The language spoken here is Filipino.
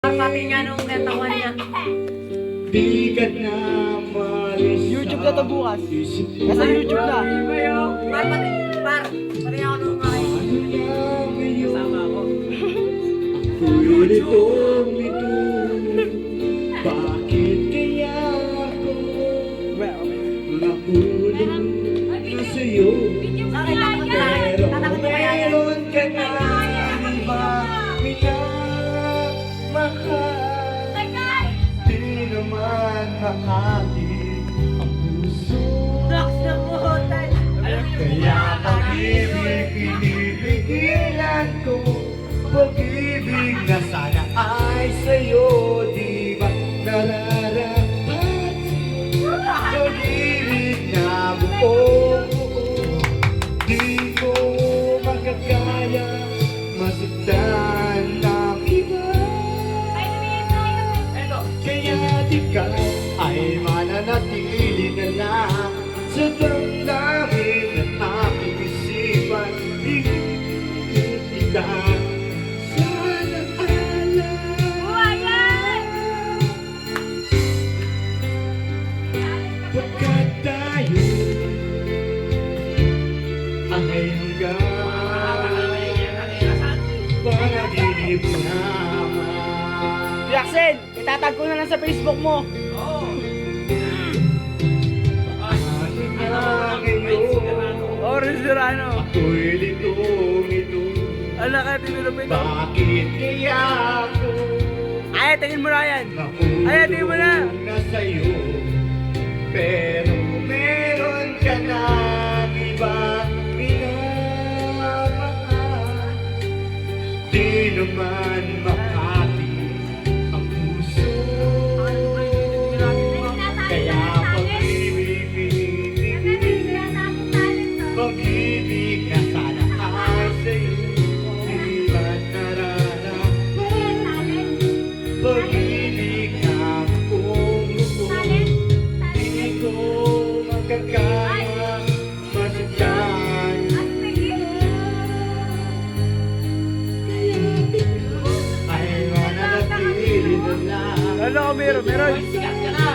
Pati nga nung katawan niya. Di ka na malis. YouTube na to bukas. Nasa YouTube na. Pati ako nung Sama ako. Ako'y litong ito. Bakit kaya ako nakulong na sa'yo? Pero meron ka na iba minamahal. Di naman mahatid ang puso. Kaya pag-ibig pinipigilan ko. Pag-ibig na sana ay sa'yo. Di ba nararapat? Pag-ibig na buong buo. Di ko magkakaya masaktan ng iba. Kaya di ka ay mananatili na lang sa damdamin ng aking isipan. Hindi ka sana alam. Pagkat tayo ay hanggang panaginip naman. Jackson, itatag ko na lang sa Facebook mo. Orange Serrano. Ako'y litong ito. Ano ka, tinulupin ko? Bakit kaya ako Ay, tingin mo na yan. Ay, tingin mo na. na sa'yo? Pero meron ka na ibang minamahal. Di naman makati ang puso. Kaya pag-ibig pag-ibig na sana ay sa'yo. Di ba nararapat? Pag-ibig na buong buo. Di ko magkakaya masaktan. Ay mananatili na lang. Ano ko, meron? Sikat ka na.